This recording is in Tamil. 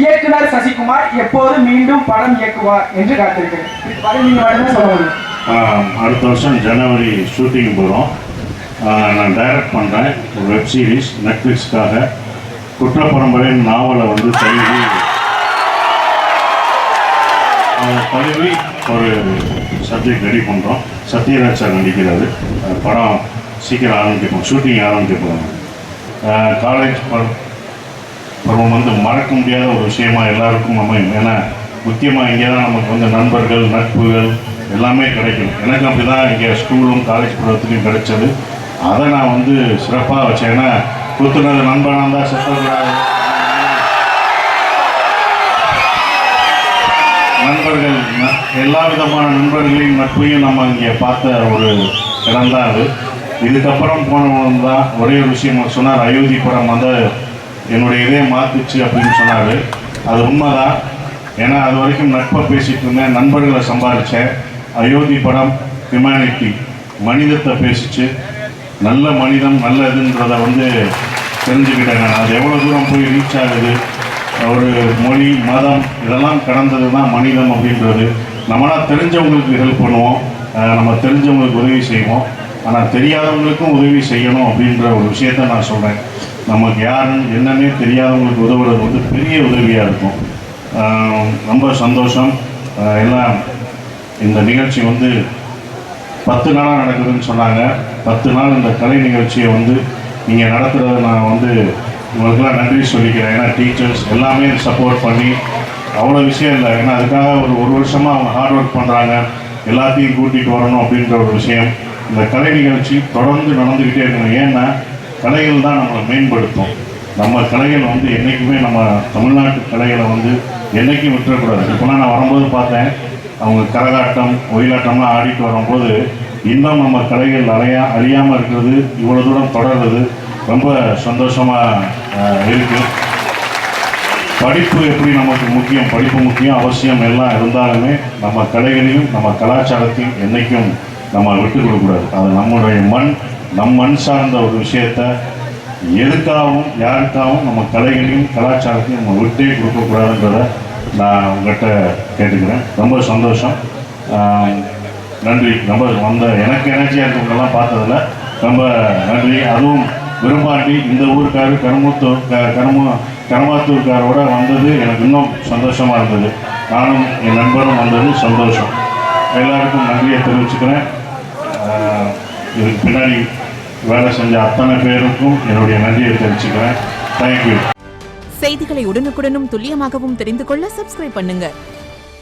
இயக்குனர் சசிகுமார் எப்போது மீண்டும் படம் இயக்குவார் என்று காத்திருக்கிறேன். அடுத்த வருஷம் ஜனவரி ஷூட்டிங் போகிறோம். நான் டைரக்ட் பண்ணுறேன் ஒரு வெப் சீரிஸ் நெட்ஃப்ளிக்ஸ்க்காக. குற்றப்பரம்பரை நாவலை வந்து தழுவி ஒரு சப்ஜெக்ட் ரெடி பண்ணுறோம். சத்யராஜ் சார் நடிக்கிறாரு. படம் சீக்கிரம் ஆரம்பிப்போம், ஷூட்டிங் ஆரம்பிக்கப்போம். காலேஜ் பருவம் வந்து மறக்க முடியாத ஒரு விஷயமா எல்லாருக்கும் அமையும். ஏன்னா முக்கியமாக இங்கே தான் நமக்கு வந்து நண்பர்கள், நட்புகள் எல்லாமே கிடைக்கும். எனக்கு அப்படி தான் இங்கே ஸ்கூலும் காலேஜ் பருவத்துலையும் கிடைச்சது. அதை நான் வந்து சிறப்பாக வச்சேன். ஏன்னா குத்துனது நண்பனாக தான் செத்தக்கூடாது. நண்பர்கள், எல்லா விதமான நண்பர்களையும் நட்பையும் நம்ம இங்கே பார்த்த ஒரு இடம் தான் அது. இதுக்கப்புறம் போனவங்க தான் ஒரே ஒரு விஷயம் சொன்னார். அயோத்தி படம் வந்து என்னுடைய இதே மாற்றுச்சு அப்படின்னு சொன்னார். அது உண்மைதான். ஏன்னா அது வரைக்கும் நட்பை பேசிகிட்டு இருந்தேன், நண்பர்களை சம்பாதிச்சேன். அயோத்தி படம் ஹியூமனிட்டி, மனிதத்தை பேசிச்சு. நல்ல மனிதம் நல்லதுன்றதை வந்து தெரிஞ்சுக்கிட்டேன். நான் அது எவ்வளோ தூரம் போய் ரீச் ஆகுது. ஒரு மொழி, மதம் இதெல்லாம் கடந்தது தான் மனிதம் அப்படின்றது. நம்மளாம் தெரிஞ்சவங்களுக்கு ஹெல்ப் பண்ணுவோம், நம்ம தெரிஞ்சவங்களுக்கு உதவி செய்வோம். ஆனால் தெரியாதவங்களுக்கும் உதவி செய்யணும் அப்படின்ற ஒரு விஷயத்த நான் சொல்கிறேன். நமக்கு யாருன்னு என்னன்னே தெரியாதவங்களுக்கு உதவுறது வந்து பெரிய உதவியாக இருக்கும். ரொம்ப சந்தோஷம். எல்லாம் இந்த நிகழ்ச்சி வந்து 10 நாளாக நடக்குதுன்னு சொன்னாங்க. 10 நாள் இந்த கலை நிகழ்ச்சியை வந்து நீங்கள் நடத்துகிறத நான் வந்து உங்களுக்கெல்லாம் நன்றி சொல்லிக்கிறேன். ஏன்னா டீச்சர்ஸ் எல்லாமே சப்போர்ட் பண்ணி அவ்வளோ விஷயம் இல்லை. ஏன்னா அதுக்காக ஒரு வருஷமாக அவங்க ஹார்ட் ஒர்க் பண்ணுறாங்க. எல்லாத்தையும் கூட்டிகிட்டு வரணும் அப்படின்ற ஒரு விஷயம். இந்த கலை நிகழ்ச்சி தொடர்ந்து நடந்துக்கிட்டே இருக்கணும். ஏன்னா கலைகள் தான் நம்மளை மேம்படுத்தும். நம்ம கலைகள் வந்து என்றைக்குமே நம்ம தமிழ்நாட்டு கலைகளை வந்து என்றைக்கும் விட்டுறக்கூடாது. இப்போலாம் நான் வரும்போது பார்த்தேன், அவங்க கரகாட்டம், ஒயிலாட்டம்லாம் ஆடிட்டு வரும்போது இன்னும் நம்ம கலைகள் அழியாமல் இருக்கிறது, இவ்வளோ தூரம் தொடர்றது ரொம்ப சந்தோஷமாக இருக்குது. படிப்பு எப்படி நமக்கு முக்கியம், படிப்பு முக்கியம், அவசியம் எல்லாம் இருந்தாலுமே நம்ம கலைகளையும் நம்ம கலாச்சாரத்தையும் என்றைக்கும் நம்ம விட்டு கொடுக்கக்கூடாது. அது நம்முடைய நம் மண் சார்ந்த ஒரு விஷயத்தை எதுக்காகவும் யாருக்காகவும் நம்ம கலைகளையும் கலாச்சாரத்தையும் நம்ம விட்டே கொடுக்கக்கூடாதுன்றதை நான் உங்கள்கிட்ட கேட்டுக்கிறேன். ரொம்ப சந்தோஷம், நன்றி. ரொம்ப வந்த எனக்கு எனர்ஜியாக இருக்கவங்கெல்லாம் பார்த்ததில்ல ரொம்ப நன்றி. அதுவும் விரும்பாண்டி இந்த ஊருக்காரு கருமாத்தூர்காரோட வந்தது எனக்கு இன்னும் சந்தோஷமாக இருந்தது. நானும் என் நண்பரும் வந்தது சந்தோஷம். எல்லாருக்கும் நன்றியை தெரிவிச்சுக்கிறேன். இதுக்கு பின்னாடி வேலை செஞ்ச அத்தனை பேருக்கும் என்னுடைய நன்றியை தெரிவிச்சுக்கிறேன். தேங்க்யூ. செய்திகளை உடனுக்குடனும் துல்லியமாகவும் தெரிந்து கொள்ள சப்ஸ்கிரைப் பண்ணுங்க.